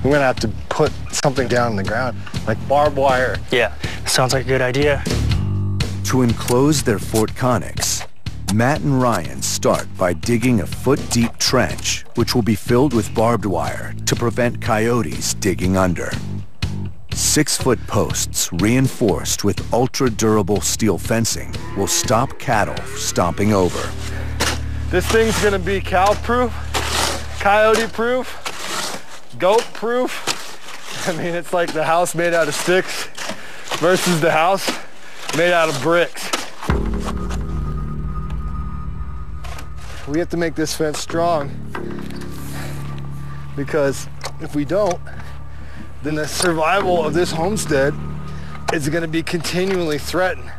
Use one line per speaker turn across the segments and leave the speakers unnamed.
We're gonna have to put something down in the ground, like barbed wire.
Yeah, sounds like a good idea.
To enclose their Fort Connix, Matt and Ryan start by digging a foot-deep trench, which will be filled with barbed wire to prevent coyotes digging under. 6-foot posts reinforced with ultra-durable steel fencing will stop cattle stomping over.
This thing's gonna be cow-proof, coyote-proof, goat-proof. I mean, it's like the house made out of sticks versus the house made out of bricks. We have to make this fence strong, because if we don't, then the survival of this homestead is going to be continually threatened.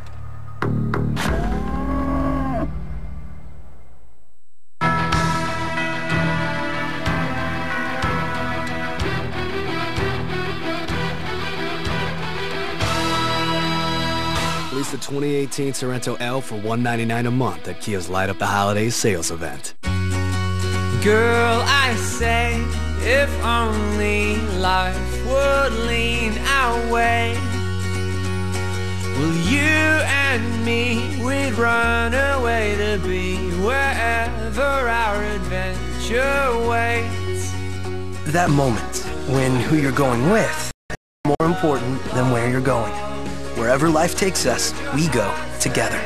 Release the 2018 Sorento L for $199 a month at Kia's Light Up the Holidays sales event.
Girl, I say, if only life would lean our way, well, you and me, we'd run away to be wherever our adventure waits.
That moment when who you're going with is more important than where you're going. Wherever life takes us, we go together.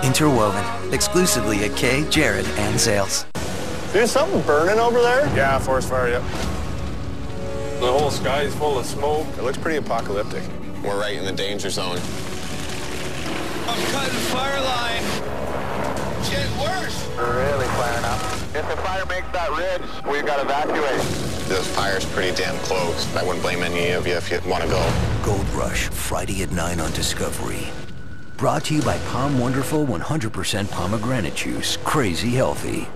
Interwoven, exclusively at Kay, Jared, and Zales.
There's something burning over there?
Yeah, forest fire, yep. The whole sky is full of smoke. It looks pretty apocalyptic.
We're right in the danger zone.
I'm cutting fire line. It's getting worse.
We're really flaring up. If the fire makes that ridge, we've got to evacuate.
This fire's pretty damn close. I wouldn't blame any of you if you want to go.
Gold Rush, Friday at 9 on Discovery. Brought to you by Palm Wonderful 100% pomegranate juice. Crazy healthy.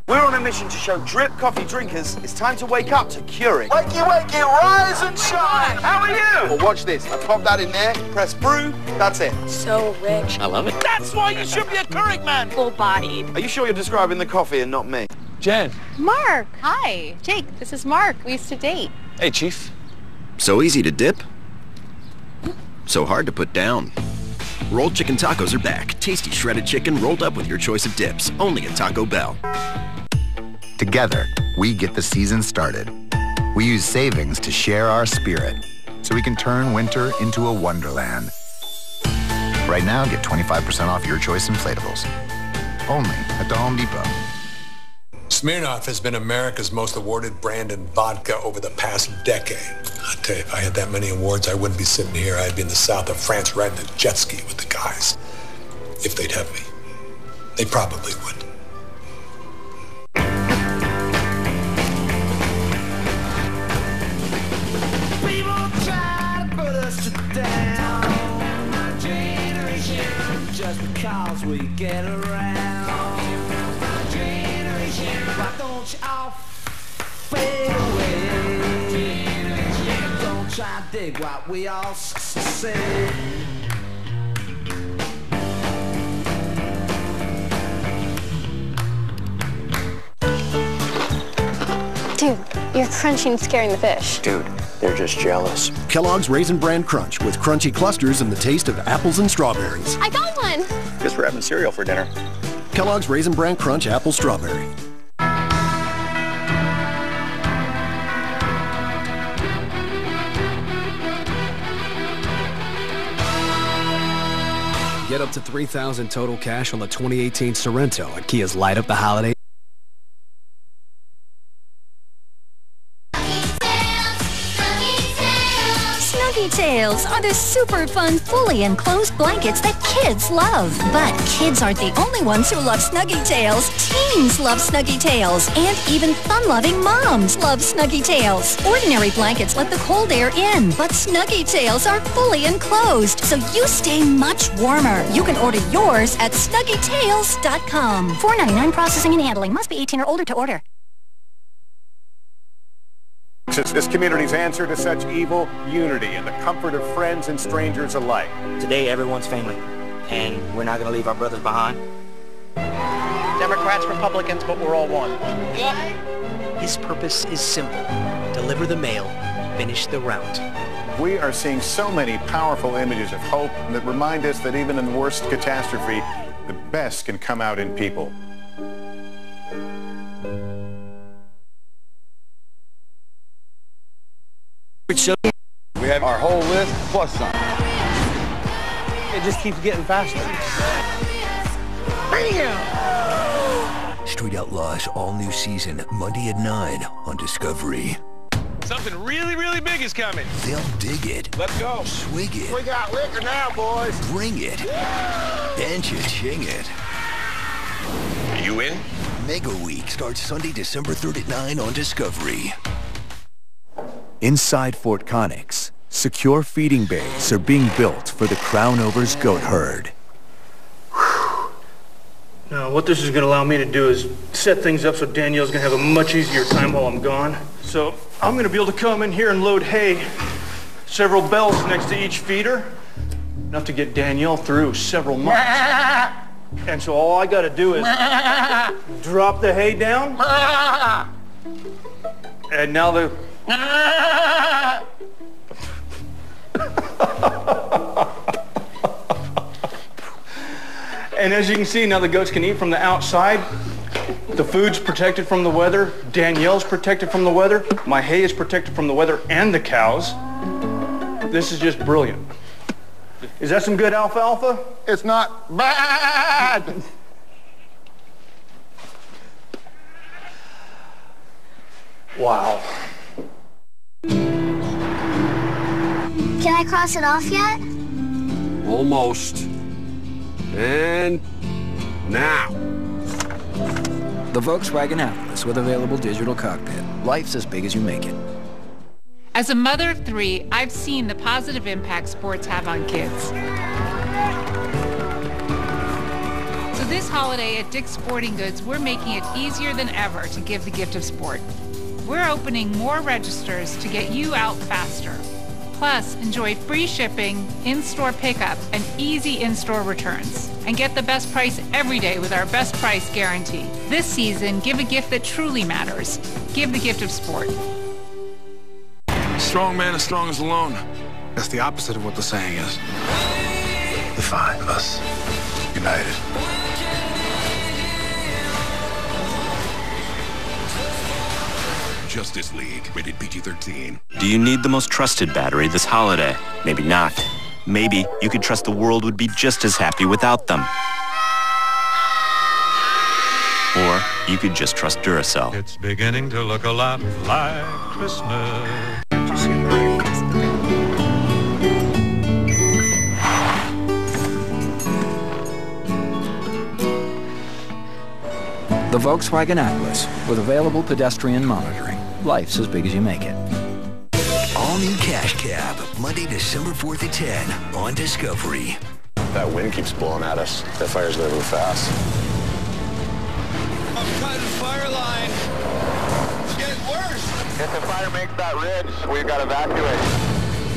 We're on a mission to show drip coffee drinkers it's time to wake up to Keurig.
Wakey, wakey, rise and shine.
How are you? Well, watch this. I pop that in there, press brew, that's it.
So rich.
I love it. That's why you should be a Keurig man.
Full-bodied.
Are you sure you're describing the coffee and not me?
Jen.
Mark. Hi. Jake, this is Mark. We used to date.
Hey, Chief.
So easy to dip, so hard to put down. Rolled chicken tacos are back. Tasty shredded chicken rolled up with your choice of dips. Only at Taco Bell.
Together, we get the season started. We use savings to share our spirit so we can turn winter into a wonderland. Right now, get 25% off your choice inflatables. Only at the Home Depot.
Smirnoff has been America's most awarded brand in vodka over the past decade. I tell you, if I had that many awards, I wouldn't be sitting here. I'd be in the south of France riding a jet ski with the guys. If they'd have me. They probably would.
Just because we get around. Generation, why don't you all fade away? Don't try to dig what we all say.
Dude, you're crunching and scaring the fish.
Dude, they're just jealous.
Kellogg's Raisin Bran Crunch with crunchy clusters and the taste of apples and strawberries.
I got one!
Guess we're having cereal for dinner.
Kellogg's Raisin Bran Crunch Apple Strawberry. Get up to $3,000 total cash on the 2018 Sorento at Kia's Light Up the Holiday.
Snuggie Tales are the super fun, fully enclosed blankets that kids love. But kids aren't the only ones who love Snuggie Tales. Teens love Snuggie Tales. And even fun-loving moms love Snuggie Tales. Ordinary blankets let the cold air in, but Snuggie Tales are fully enclosed, so you stay much warmer. You can order yours at SnuggieTales.com. $4.99 processing and handling. Must be 18 or older to order.
It's this community's answer to such evil, unity, and the comfort of friends and strangers alike.
Today, everyone's family, and we're not going to leave our brothers behind.
Democrats, Republicans, but we're all one.
His purpose is simple. Deliver the mail finish the round.
We are seeing so many powerful images of hope that remind us that even in the worst catastrophe, the best can come out in people.
We have our whole list plus some.
It just keeps getting faster.
Bam! Street Outlaws all-new season, Monday at 9 on Discovery.
Something really, really big is coming.
They'll dig it.
Let's go.
Swig it.
We got liquor now, boys.
Bring it. And cha-ching it.
Are you in?
Mega Week starts Sunday, December 3rd at 9 on Discovery.
Inside Fort Connex, secure feeding bays are being built for the Crown Over's goat herd.
Now, what this is going to allow me to do is set things up so Danielle's going to have a much easier time while I'm gone. So I'm going to be able to come in here and load hay, several bells next to each feeder, enough to get Danielle through several months. And so all I got to do is drop the hay down, and now the... And as you can see, now the goats can eat from the outside. The food's protected from the weather. Danielle's protected from the weather. My hay is protected from the weather and the cows. This is just brilliant. Is that some good alfalfa?
It's not bad.
Wow.
Can I cross it off yet?
Almost. And now.
The Volkswagen Atlas with available digital cockpit. Life's as big as you make it.
As a mother of 3, I've seen the positive impact sports have on kids. So this holiday at Dick's Sporting Goods, we're making it easier than ever to give the gift of sport. We're opening more registers to get you out faster. Plus, enjoy free shipping, in-store pickup, and easy in-store returns. And get the best price every day with our best price guarantee. This season, give a gift that truly matters. Give the gift of sport.
Strong man as strong as alone. That's the opposite of what the saying is.
The 5 of us, united.
Justice League, rated PG-13.
Do you need the most trusted battery this holiday? Maybe not. Maybe you could trust the world would be just as happy without them. Or you could just trust Duracell.
It's beginning to look a lot like Christmas.
The Volkswagen Atlas with available pedestrian monitoring. Life's as big as you make it.
All new Cash Cab, Monday, December 4th at 10 on Discovery.
That wind keeps blowing at us. That fire's gonna move fast.
I'm cutting fire line. It's getting worse.
If the fire makes that ridge, we've got to evacuate.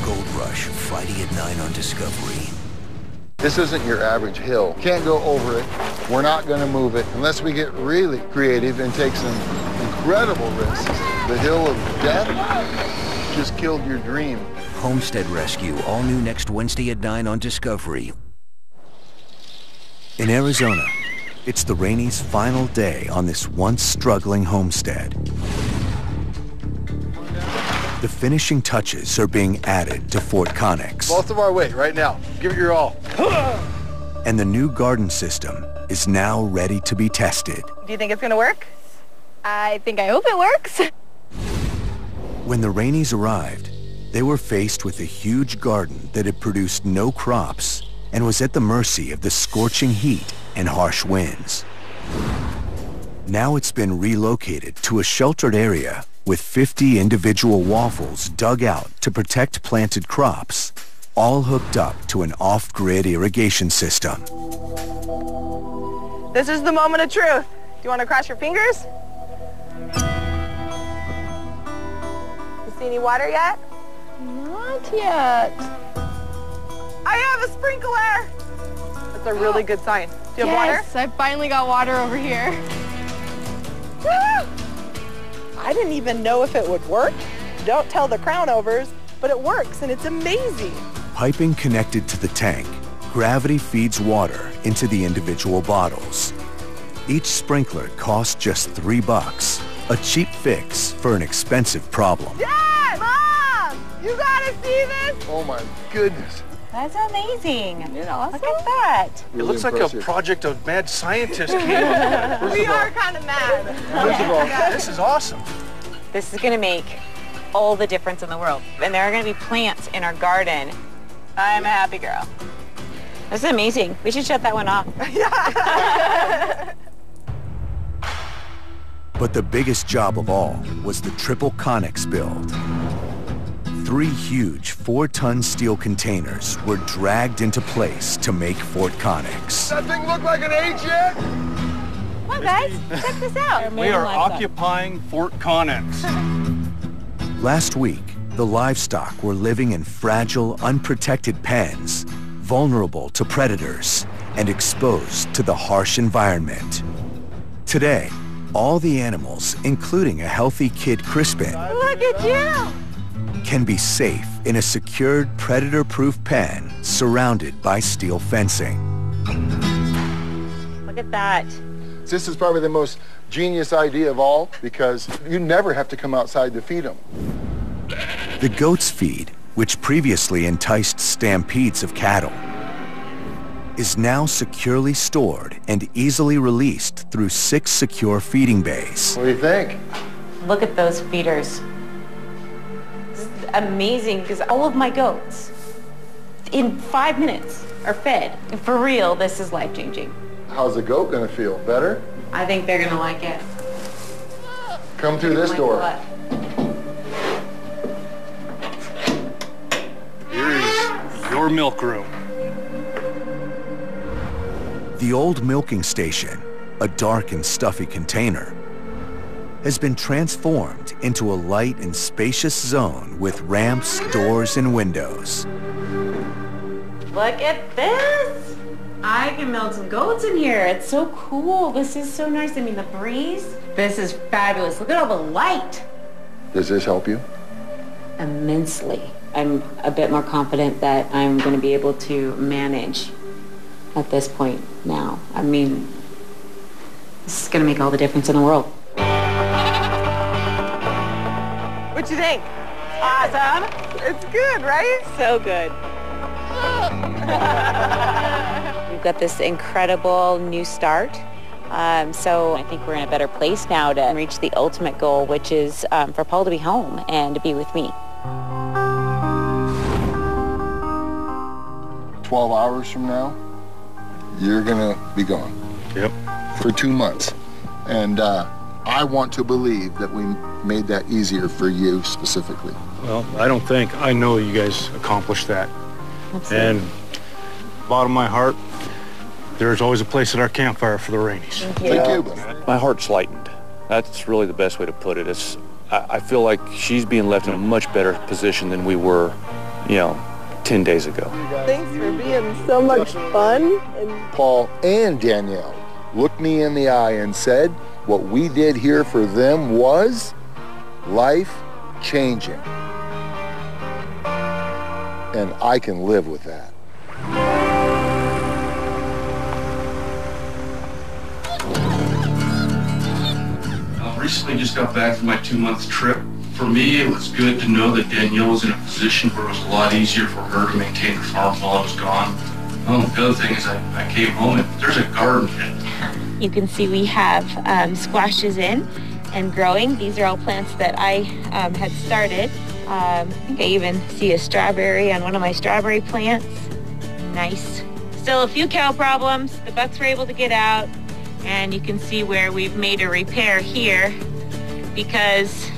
Gold Rush, Friday at 9 on Discovery.
This isn't your average hill. Can't go over it. We're not going to move it unless we get really creative and take some incredible risks. The hill of death just killed your dream.
Homestead Rescue, all new next Wednesday at 9 on Discovery.
In Arizona, it's the Rainey's final day on this once struggling homestead. The finishing touches are being added to Fort Connex.
Most of our weight right now. Give it your all.
And the new garden system is now ready to be tested.
Do you think it's going to work? I hope it works.
When the Raineys arrived, they were faced with a huge garden that had produced no crops and was at the mercy of the scorching heat and harsh winds. Now it's been relocated to a sheltered area with 50 individual waffles dug out to protect planted crops, all hooked up to an off-grid irrigation system.
This is the moment of truth. Do you want to cross your fingers? You see any water yet? Not yet. I have a sprinkler! That's a really good sign. Do you have water?
Yes, I finally got water over here.
Woo! I didn't even know if it would work. Don't tell the crown overs, but it works and it's amazing.
Piping connected to the tank, gravity feeds water into the individual bottles. Each sprinkler costs just $3, a cheap fix for an expensive problem.
Dad! Mom! You gotta see this!
Oh my goodness.
That's amazing.
Isn't it awesome?
Look at that.
It looks like a project of mad scientists came up with.
We are kind of mad.
First of all, this is awesome.
This is going to make all the difference in the world. And there are going to be plants in our garden. I'm a happy girl. This is amazing. We should shut that one off.
But the biggest job of all was the triple Connex build. 3 huge 4-ton steel containers were dragged into place to make Fort Connex.
That thing look like an H yet?
Come on, guys. Check this out.
We are occupying Fort Connex.
Last week, the livestock were living in fragile, unprotected pens, vulnerable to predators, and exposed to the harsh environment. Today, all the animals, including a healthy kid Crispin,
Look at you!
can be safe in a secured predator-proof pen surrounded by steel fencing.
Look at that.
This is probably the most genius idea of all because you never have to come outside to feed them.
The goat's feed, which previously enticed stampedes of cattle, is now securely stored and easily released through 6 secure feeding bays.
What do you think?
Look at those feeders. This is amazing because all of my goats in 5 minutes are fed. And for real, this is life-changing.
How's the goat gonna feel? Better?
I think they're gonna like it.
Come through this door.
Here is your milk room.
The old milking station, a dark and stuffy container, has been transformed into a light and spacious zone with ramps, doors, and windows.
Look at this! I can milk some goats in here. It's so cool. This is so nice. I mean, the breeze. This is fabulous. Look at all the light.
Does this help you?
Immensely. I'm a bit more confident that I'm going to be able to manage at this point now. I mean, this is going to make all the difference in the world.
What you think?
Awesome.
It's good, right?
So good. We've got this incredible new start. So I think we're in a better place now to reach the ultimate goal, which is for Paul to be home and to be with me.
12 hours from now, you're gonna be gone.
Yep.
For 2 months. And I want to believe that we made that easier for you specifically.
Well, I don't think. I know you guys accomplished that.
Absolutely.
And bottom of my heart, there's always a place at our campfire for the Rainies.
Thank you.
My heart's lightened. That's really the best way to put it. I feel like she's being left in a much better position than we were, 10 days ago.
Thanks for being so much fun. And
Paul and Danielle looked me in the eye and said, what we did here for them was life-changing. And I can live with that.
I recently just got back from my 2-month trip. For me, it was good to know that Danielle was in a position where it was a lot easier for her to maintain the farm while I was gone. Oh, the other thing is I came home and there's a garden in it.
You can see we have squashes in and growing. These are all plants that I had started. I think I even see a strawberry on one of my strawberry plants. Nice. Still a few cow problems. The bucks were able to get out, and you can see where we've made a repair here because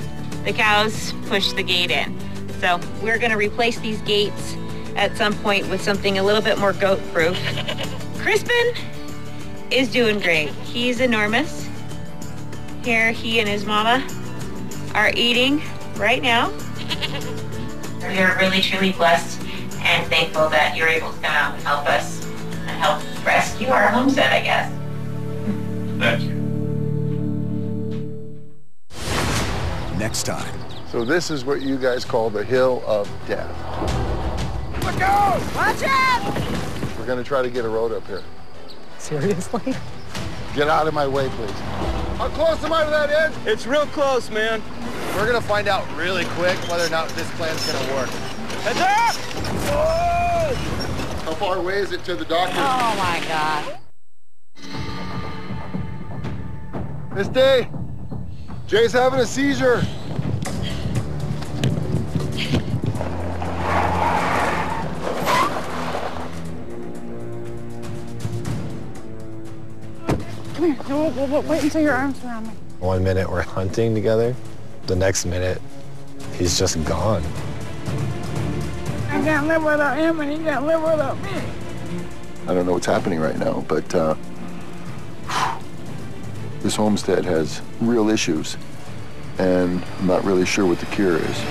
the cows pushed the gate in. So we're going to replace these gates at some point with something a little bit more goat-proof. Crispin is doing great. He's enormous. Here, he and his mama are eating right now. We are really, truly blessed and thankful that you're able to come out and help us and help rescue our homestead, I guess.
Thank you.
Next time
So this is what you guys call the Hill of Death.
Look out! Watch out!
We're gonna try to get a road up here.
Seriously?
Get out of my way, please. How close am I to that edge?
It's real close, man.
We're gonna find out really quick whether or not this plan's gonna work.
Heads up!
Whoa! How far away is it to the doctor?
Oh my God.
Miss Day, Jay's having a seizure.
Come here. No, wait until your arms around me.
1 minute we're hunting together. The next minute, he's just gone.
I can't live without him, and he can't live without me.
I don't know what's happening right now, but this homestead has real issues, and I'm not really sure what the cure is.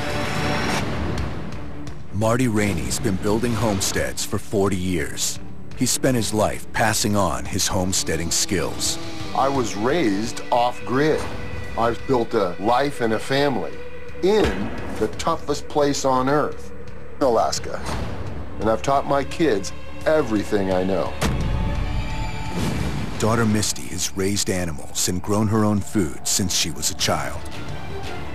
Marty Rainey's been building homesteads for 40 years. He spent his life passing on his homesteading skills.
I was raised off-grid. I've built a life and a family in the toughest place on earth, Alaska. And I've taught my kids everything I know.
Daughter Misty has raised animals and grown her own food since she was a child.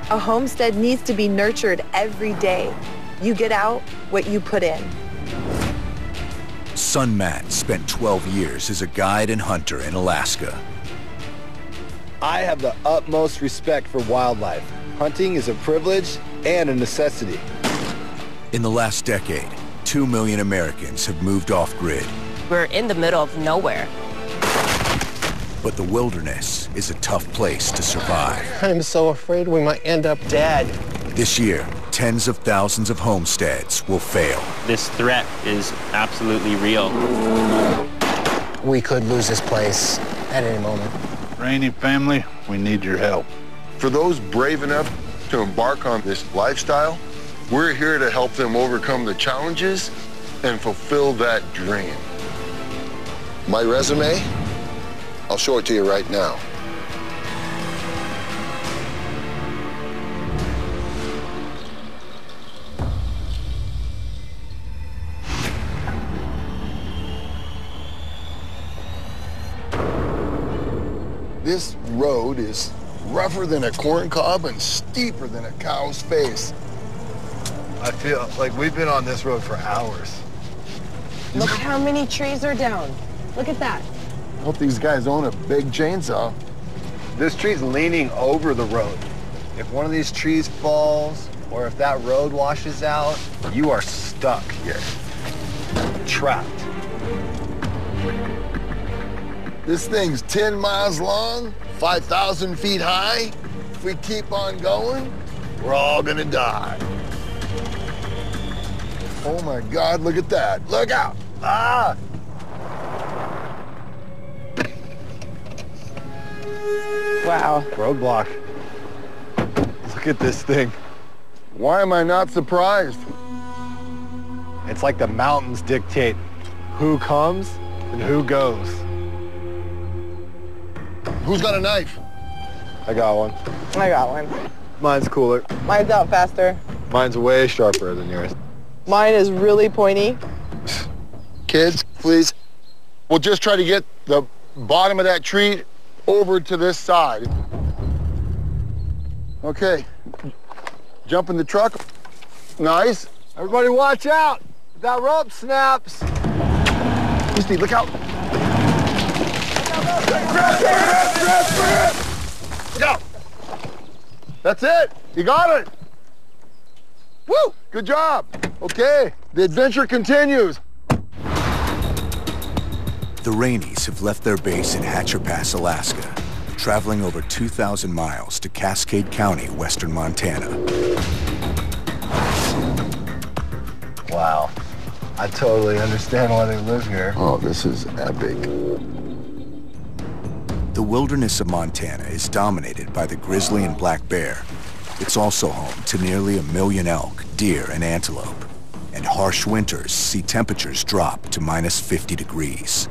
A homestead needs to be nurtured every day. You get out what you put in.
Son Matt spent 12 years as a guide and hunter in Alaska.
I have the utmost respect for wildlife. Hunting is a privilege and a necessity.
In the last decade, 2 million Americans have moved off-grid.
We're in the middle of nowhere.
But the wilderness is a tough place to survive.
I'm so afraid we might end up dead.
This year, tens of thousands of homesteads will fail.
This threat is absolutely real.
We could lose this place at any moment.
Rainey family, we need your help. For those brave enough to embark on this lifestyle, we're here to help them overcome the challenges and fulfill that dream. My resume, I'll show it to you right now. This road is rougher than a corn cob and steeper than a cow's face.
I feel like we've been on this road for hours.
Look how many trees are down. Look at that.
Hope these guys own a big chainsaw.
This tree's leaning over the road. If one of these trees falls, or if that road washes out, you are stuck here. Trapped.
This thing's 10 miles long, 5,000 feet high. If we keep on going, we're all gonna die. Oh my God, look at that. Look out! Ah!
Wow. Roadblock. Look at this thing.
Why am I not surprised?
It's like the mountains dictate who comes and who goes.
Who's got a knife?
I got one.
I got one.
Mine's cooler.
Mine's out faster.
Mine's way sharper than yours.
Mine is really pointy.
Kids, please. We'll just try to get the bottom of that tree over to this side. Okay. Jump in the truck. Nice.
Everybody watch out! That rope snaps.
Misty, look out. Go. That's it. You got it. Woo! Good job. Okay, the adventure continues.
The Raineys have left their base in Hatcher Pass, Alaska, traveling over 2,000 miles to Cascade County, western Montana.
Wow. I totally understand why they live here.
Oh, this is epic.
The wilderness of Montana is dominated by the grizzly and black bear. It's also home to nearly 1 million elk, deer, and antelope. And harsh winters see temperatures drop to minus 50 degrees.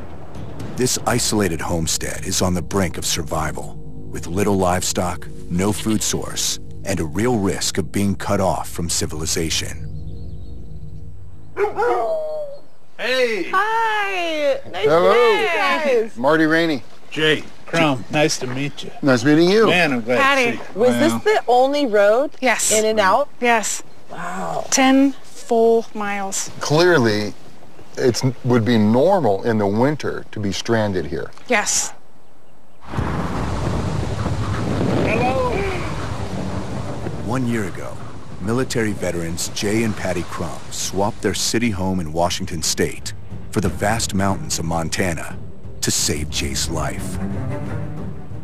This isolated homestead is on the brink of survival, with little livestock, no food source, and a real risk of being cut off from civilization.
Hey!
Hi! Nice
Hello.
to meet you guys.
Marty Rainey.
Jay, Crum, nice to meet you.
Nice meeting you.
Man, I'm glad
Patty,
to see you.
was this the only road?
Yes.
In and out?
Yes.
Wow.
10 full miles.
Clearly, it would be normal in the winter to be stranded here.
Yes.
Hello.
1 year ago, military veterans Jay and Patty Crum swapped their city home in Washington state for the vast mountains of Montana to save Jay's life.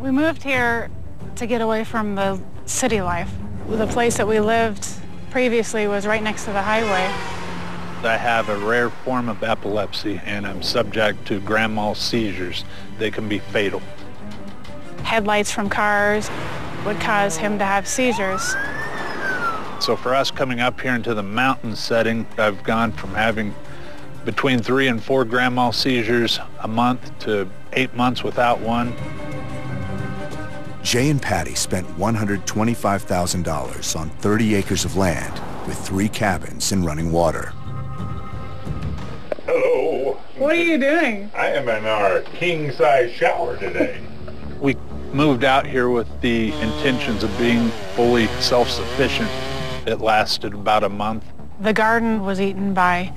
We moved here to get away from the city life. The place that we lived previously was right next to the highway.
I have a rare form of epilepsy, and I'm subject to grand mal seizures. They can be fatal.
Headlights from cars would cause him to have seizures.
So for us coming up here into the mountain setting, I've gone from having between 3 and 4 grand mal seizures a month to 8 months without one.
Jay and Patty spent $125,000 on 30 acres of land with 3 cabins and running water.
Hello.
What are you doing?
I am in our king-size shower today.
We moved out here with the intentions of being fully self-sufficient. It lasted about a month.
The garden was eaten by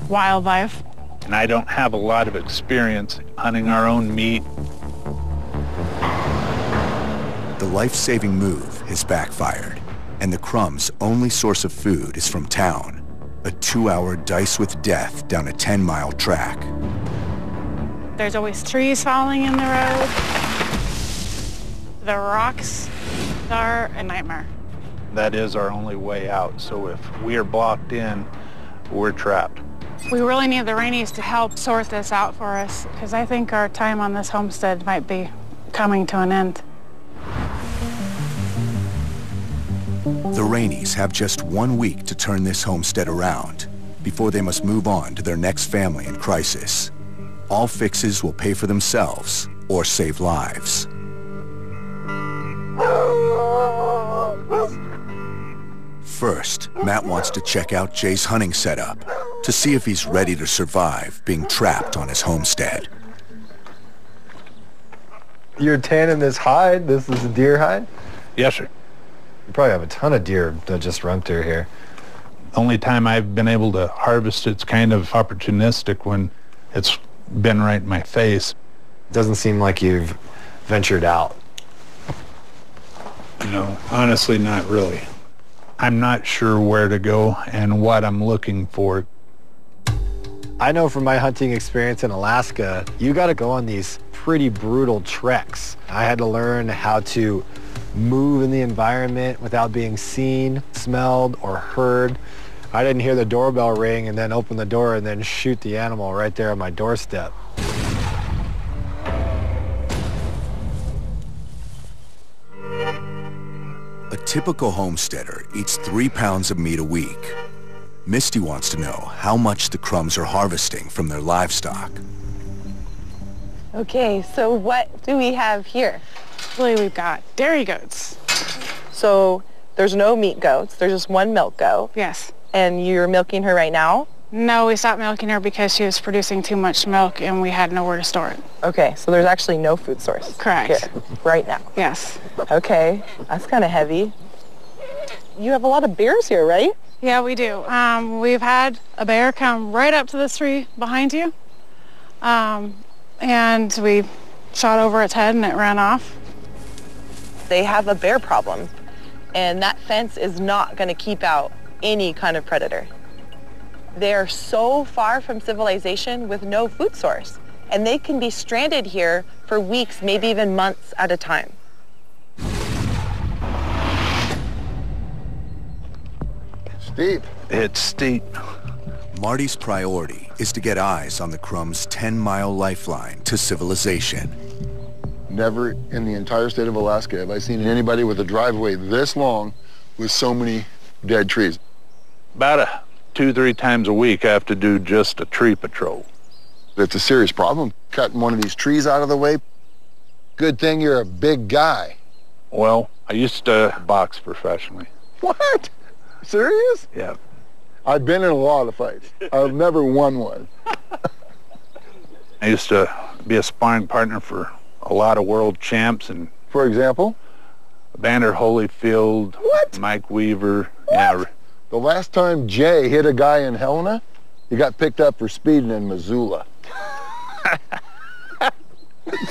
wildlife.
And I don't have a lot of experience hunting our own meat.
The life-saving move has backfired, and the Crum's only source of food is from town, a 2-hour dice with death down a 10-mile track.
There's always trees falling in the road. The rocks are a nightmare.
That is our only way out, so if we are blocked in, we're trapped.
We really need the Rainies to help sort this out for us, because I think our time on this homestead might be coming to an end.
The Rainies have just 1 week to turn this homestead around before they must move on to their next family in crisis. All fixes will pay for themselves or save lives. First, Matt wants to check out Jay's hunting setup to see if he's ready to survive being trapped on his homestead.
You're tanning this hide? This is a deer hide?
Yes, sir.
You probably have a ton of deer that just run through here.
Only time I've been able to harvest it's kind of opportunistic when it's been right in my face.
Doesn't seem like you've ventured out.
No, honestly, not really. I'm not sure where to go and what I'm looking for.
I know from my hunting experience in Alaska, you got to go on these pretty brutal treks. I had to learn how to move in the environment without being seen, smelled, or heard. I didn't hear the doorbell ring and then open the door and then shoot the animal right there on my doorstep.
A typical homesteader eats 3 pounds of meat a week. Misty wants to know how much the Crums are harvesting from their livestock.
Okay, so what do we have here?
Really, we've got dairy goats.
So there's no meat goats, there's just one milk goat.
Yes.
And you're milking her right now?
No, we stopped milking her because she was producing too much milk and we had nowhere to store it.
Okay, so there's actually no food source.
Correct.
Here, right now.
Yes.
Okay, that's kind of heavy. You have a lot of bears here, right?
Yeah, we do. We've had a bear come right up to this tree behind you. And we shot over its head and it ran off.
They have a bear problem, and that fence is not going to keep out any kind of predator. They are so far from civilization with no food source, and they can be stranded here for weeks, maybe even months at a time.
Steep.
It's steep.
Marty's priority is to get eyes on the Crum's 10-mile lifeline to civilization.
Never in the entire state of Alaska have I seen anybody with a driveway this long with so many dead trees.
About 2-3 times a week I have to do just a tree patrol.
It's a serious problem. Cutting one of these trees out of the way. Good thing you're a big guy.
Well, I used to box professionally.
What? Serious?
Yeah.
I've been in a lot of fights. I've never won one.
I used to be a sparring partner for a lot of world champs. And
for example?
Evander Holyfield,
what?
Mike Weaver.
What?
Yeah.
The last time Jay hit a guy in Helena, he got picked up for speeding in Missoula.
He likes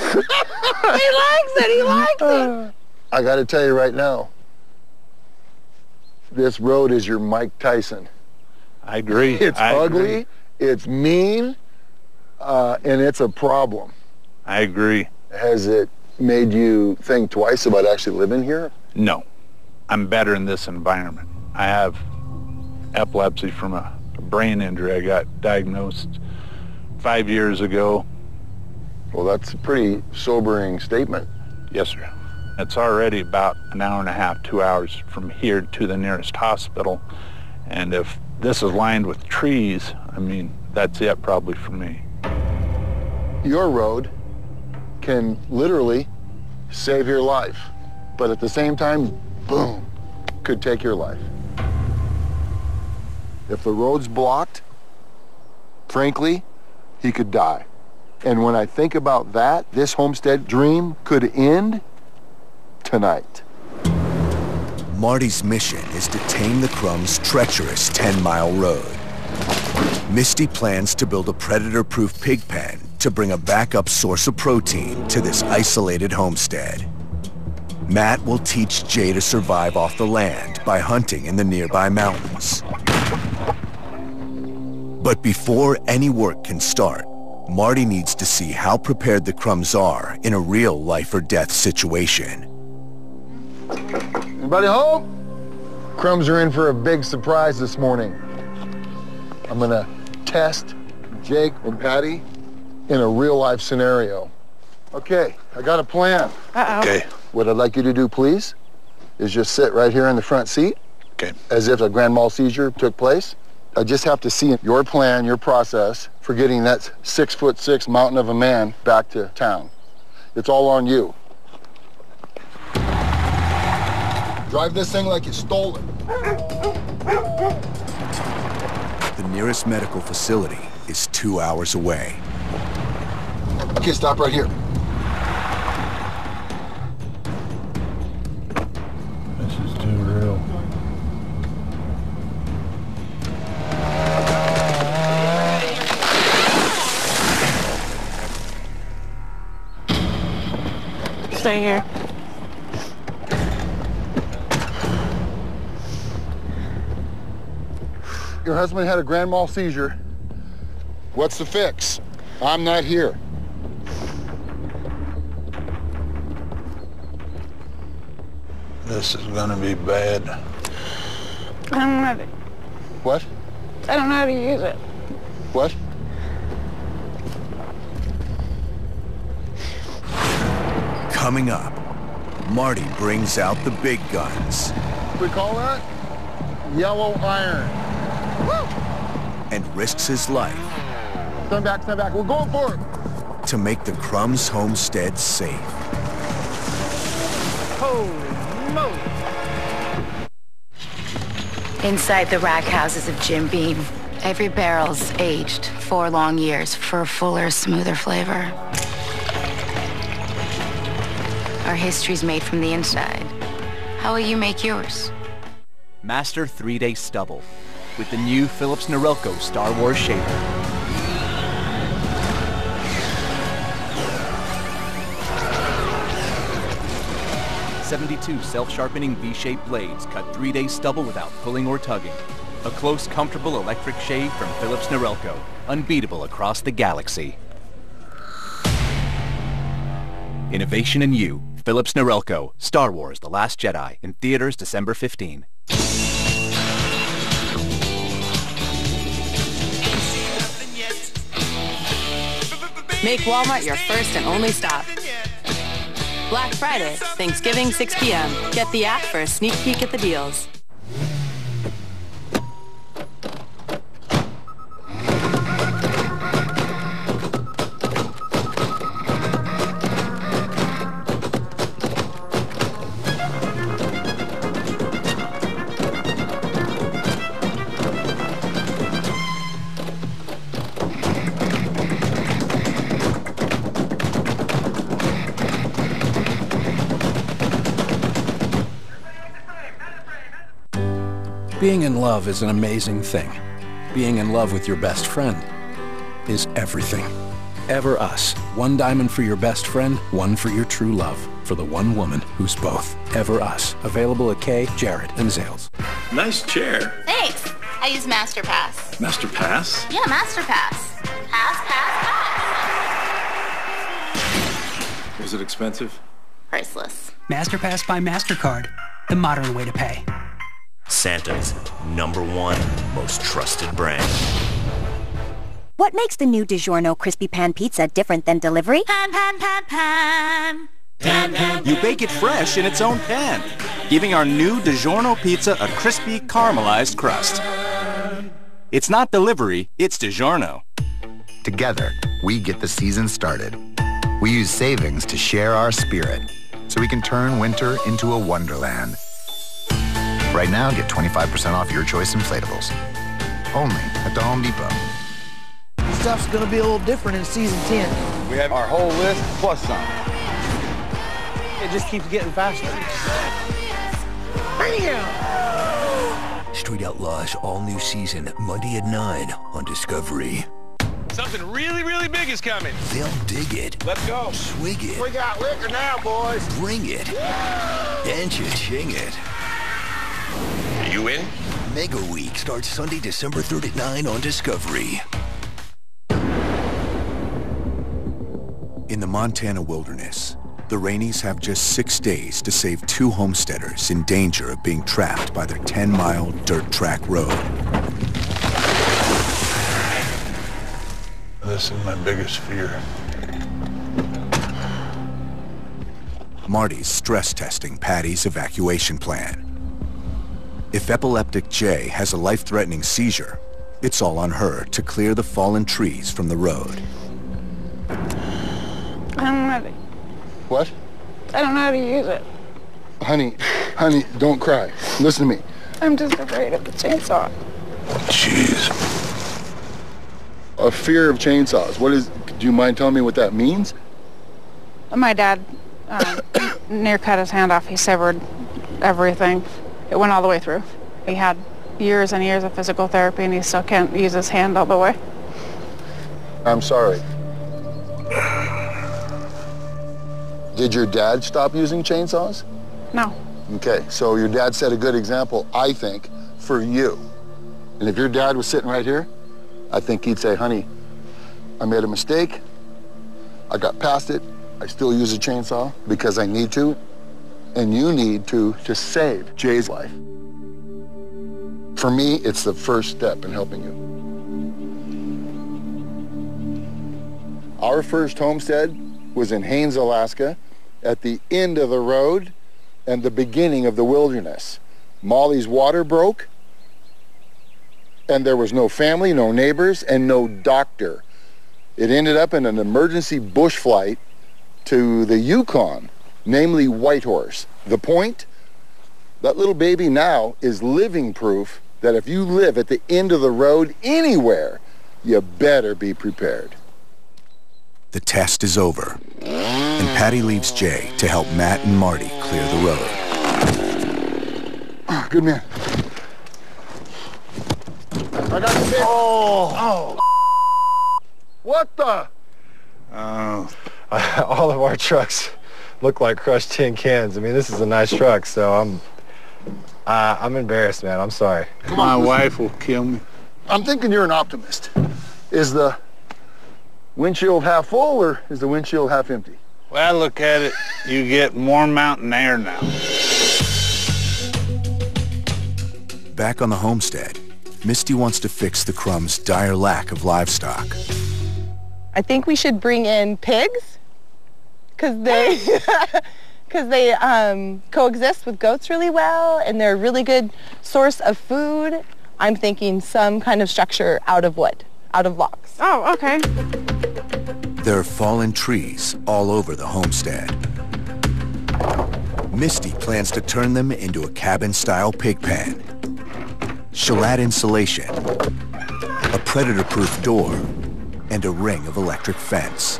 it. He likes it.
I got to tell you right now, this road is your Mike Tyson.
I agree.
It's ugly, it's mean, and it's a problem.
I agree.
Has it made you think twice about actually living here?
No. I'm better in this environment. I have epilepsy from a brain injury. I got diagnosed 5 years ago.
Well, that's a pretty sobering statement.
Yes, sir. It's already about an hour and a half, 2 hours from here to the nearest hospital. And if this is lined with trees, I mean, that's it probably for me.
Your road can literally save your life, but at the same time, boom, could take your life. If the road's blocked, frankly, he could die. And when I think about that, this homestead dream could end tonight.
Marty's mission is to tame the Crumb's treacherous 10-mile road. Misty plans to build a predator-proof pig pen to bring a backup source of protein to this isolated homestead. Matt will teach Jay to survive off the land by hunting in the nearby mountains. But before any work can start, Marty needs to see how prepared the Crumbs are in a real life-or-death situation.
Anybody home? Crumbs are in for a big surprise this morning. I'm gonna test Jake and Patty in a real-life scenario. Okay, I got a plan.
Uh-oh.
Okay.
What I'd like you to do, please, is just sit right here in the front seat.
Okay.
As if a grand mal seizure took place. I just have to see your plan, your process for getting that 6'6" mountain of a man back to town. It's all on you. Drive this thing like you stole it.
The nearest medical facility is 2 hours away.
Okay, stop right here.
This is too real.
Stay here.
Your husband had a grand mal seizure. What's the fix? I'm not here.
This is gonna be bad.
I don't know how to,
What?
I don't know how to use it.
What?
Coming up, Marty brings out the big guns.
We call that yellow iron. Woo!
And risks his life
Stand back, stand back. We're going for it.
to make the Crumbs homestead safe.
Holy moly.
Inside the rack houses of Jim Beam, every barrel's aged 4 long years for a fuller, smoother flavor. Our history's made from the inside. How will you make yours?
Master 3-Day Stubble with the new Philips Norelco Star Wars shaver. .72 self-sharpening V-shaped blades cut 3-day stubble without pulling or tugging. A close, comfortable electric shave from Philips Norelco, unbeatable across the galaxy. Innovation in you. Philips Norelco, Star Wars: The Last Jedi, in theaters December 15.
Make Walmart your first and only stop. Black Friday, Thanksgiving 6 p.m. Get the app for a sneak peek at the deals.
Being in love is an amazing thing. Being in love with your best friend is everything. Ever Us. One diamond for your best friend, one for your true love. For the one woman who's both. Ever Us. Available at Kay, Jared, and Zales.
Nice chair.
Thanks. I use MasterPass.
Master Pass?
Yeah, MasterPass. Pass.
Was it expensive?
Priceless.
MasterPass by MasterCard. The modern way to pay.
Santa's #1 most trusted brand.
What makes the new DiGiorno Crispy Pan Pizza different than delivery?
Pan.
You bake it fresh in its own pan, giving our new DiGiorno pizza a crispy, caramelized crust. It's not delivery, it's DiGiorno.
Together, we get the season started. We use savings to share our spirit, so we can turn winter into a wonderland. Right now, get 25% off your choice inflatables. Only at the Home Depot.
Stuff's gonna be a little different in season 10.
We have our whole list plus some.
It just keeps getting faster. Bam!
Street Outlaws all new season, Monday at 9 on Discovery.
Something really, really big is coming.
They'll dig it.
Let's go.
Swig it.
We got liquor now, boys.
Bring it. And cha-ching it.
Are you in?
Mega Week starts Sunday, December 3rd at 9 on Discovery.
In the Montana wilderness, the Rainies have just 6 days to save 2 homesteaders in danger of being trapped by their 10-mile dirt track road.
This is my biggest fear.
Marty's stress testing Patty's evacuation plan. If epileptic Jay has a life-threatening seizure, it's all on her to clear the fallen trees from the road.
I don't know how to...
What?
I don't know how to use it.
Honey, don't cry. Listen to me.
I'm just afraid of the chainsaw.
Jeez. A fear of chainsaws. What is... Do you mind telling me what that means?
My dad near cut his hand off. He severed everything. It went all the way through. He had years and years of physical therapy, and he still can't use his hand all the way.
I'm sorry. Did your dad stop using chainsaws?
No.
Okay, so your dad set a good example, I think, for you. And if your dad was sitting right here, I think he'd say, honey, I made a mistake. I got past it. I still use a chainsaw because I need to. And you need to save Jay's life. For me, it's the first step in helping you. Our first homestead was in Haines, Alaska, at the end of the road and the beginning of the wilderness. Molly's water broke, and there was no family, no neighbors, and no doctor. It ended up in an emergency bush flight to the Yukon, namely Whitehorse. The point? That little baby now is living proof that if you live at the end of the road anywhere, you better be prepared.
The test is over, and Patty leaves Jay to help Matt and Marty clear the road.
Good man. I got the bit. Oh. What the?
All of our trucks look like crushed tin cans. I mean, this is a nice truck, so I'm embarrassed, man. I'm sorry.
My wife will kill me.
I'm thinking you're an optimist. Is the windshield half full, or is the windshield half empty?
Well, look at it. You get more mountain air now.
Back on the homestead, Misty wants to fix the Crumbs' dire lack of livestock.
I think we should bring in pigs because they coexist with goats really well, and they're a really good source of food. I'm thinking some kind of structure out of wood, out of logs.
Oh, okay.
There are fallen trees all over the homestead. Misty plans to turn them into a cabin-style pig pen. She'll add insulation, a predator-proof door, and a ring of electric fence.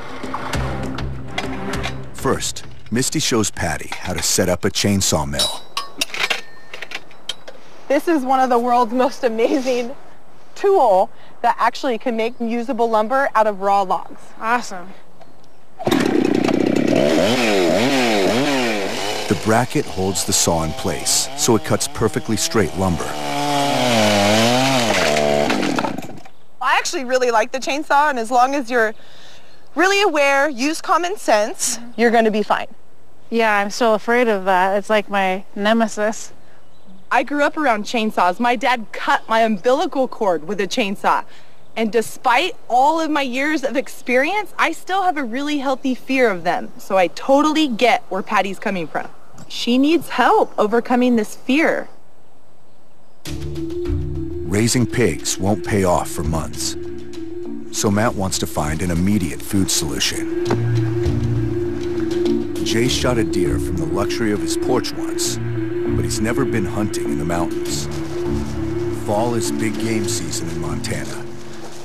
First, Misty shows Patty how to set up a chainsaw mill.
This is one of the world's most amazing tool that actually can make usable lumber out of raw logs.
Awesome.
The bracket holds the saw in place, so it cuts perfectly straight lumber.
I actually really like the chainsaw, and as long as you're really aware, use common sense, you're going to be fine.
Yeah, I'm still afraid of that. It's like my nemesis.
I grew up around chainsaws. My dad cut my umbilical cord with a chainsaw. And despite all of my years of experience, I still have a really healthy fear of them. So I totally get where Patty's coming from. She needs help overcoming this fear.
Raising pigs won't pay off for months. So Matt wants to find an immediate food solution. Jay shot a deer from the luxury of his porch once, but he's never been hunting in the mountains. Fall is big game season in Montana,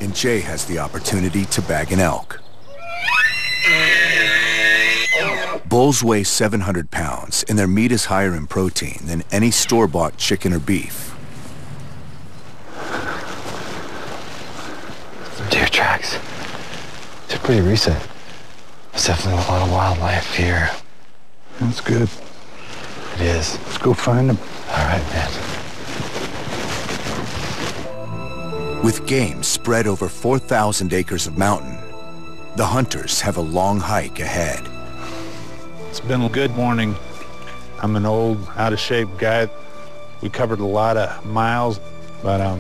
and Jay has the opportunity to bag an elk. Bulls weigh 700 pounds, and their meat is higher in protein than any store-bought chicken or beef.
Some deer tracks. They're pretty recent. There's definitely a lot of wildlife here.
That's good.
It is.
Let's go find them.
All right, man.
With game spread over 4,000 acres of mountain, the hunters have a long hike ahead.
It's been a good morning. I'm an old, out-of-shape guy. We covered a lot of miles, but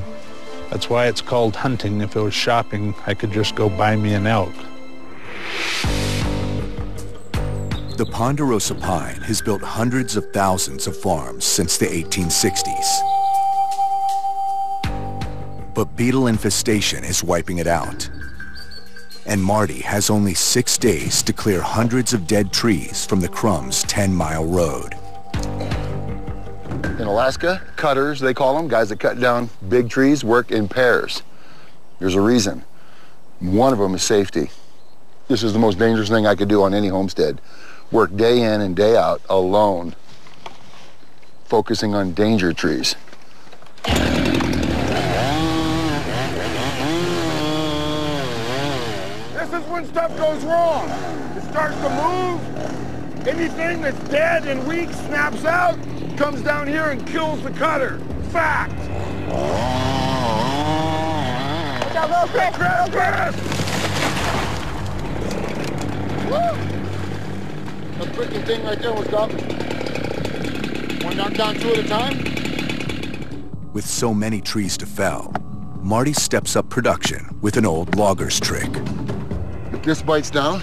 that's why it's called hunting. If it was shopping, I could just go buy me an elk.
The Ponderosa pine has built hundreds of thousands of farms since the 1860s. But beetle infestation is wiping it out. And Marty has only 6 days to clear hundreds of dead trees from the Crumbs 10-mile road.
In Alaska, cutters, they call them, guys that cut down big trees, work in pairs. There's a reason. One of them is safety. This is the most dangerous thing I could do on any homestead. Work day in and day out alone, focusing on danger trees.
This is when stuff goes wrong. It starts to move. Anything that's dead and weak snaps out, comes down here and kills the cutter. Fact.
Go, Chris.
Woo! The freaking thing right there was up. One knocked down 2 at a time.
With so many trees to fell, Marty steps up production with an old logger's trick.
If this bites down,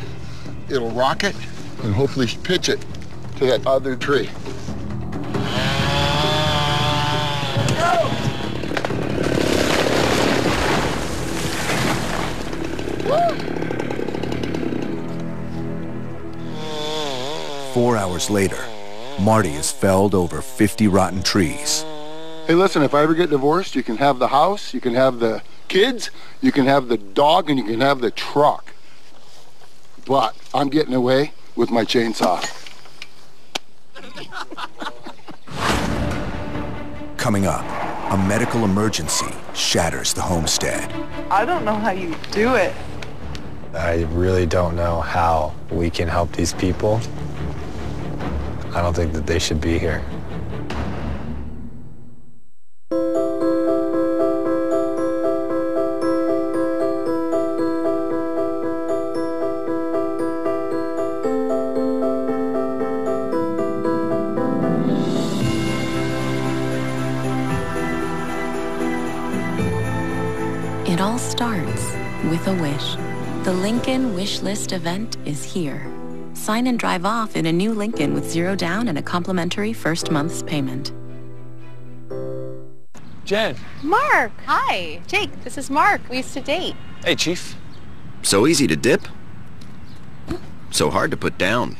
it'll rock it and hopefully pitch it to that other tree.
Go!
4 hours later, Marty has felled over 50 rotten trees.
Hey, listen, if I ever get divorced, you can have the house, you can have the kids, you can have the dog, and you can have the truck. But I'm getting away with my chainsaw.
Coming up, a medical emergency shatters the homestead.
I don't know how you do it.
I really don't know how we can help these people. I don't think that they should be here.
It all starts with a wish. The Lincoln Wish List event is here. Sign and drive off in a new Lincoln with 0 down and a complimentary first month's payment.
Jen.
Mark. Hi. Jake, this is Mark. We used to date.
Hey, Chief.
So easy to dip, so hard to put down.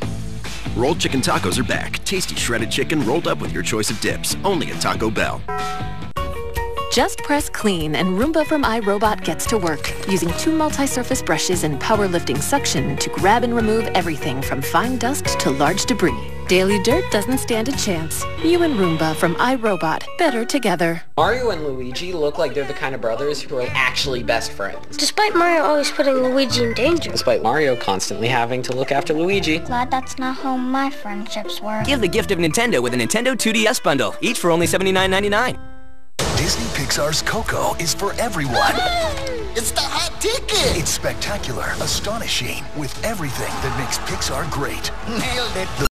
Rolled chicken tacos are back. Tasty shredded chicken rolled up with your choice of dips. Only at Taco Bell.
Just press clean and Roomba from iRobot gets to work, using 2 multi-surface brushes and power-lifting suction to grab and remove everything from fine dust to large debris. Daily Dirt doesn't stand a chance. You and Roomba from iRobot, better together.
Mario and Luigi look like they're the kind of brothers who are actually best friends.
Despite Mario always putting Luigi in danger.
Despite Mario constantly having to look after Luigi.
Glad that's not how my friendships work.
Give the gift of Nintendo with a Nintendo 2DS bundle, each for only $79.99.
Disney Pixar's Coco is for everyone.
It's the hot ticket!
It's spectacular, astonishing, with everything that makes Pixar great.
Nailed it!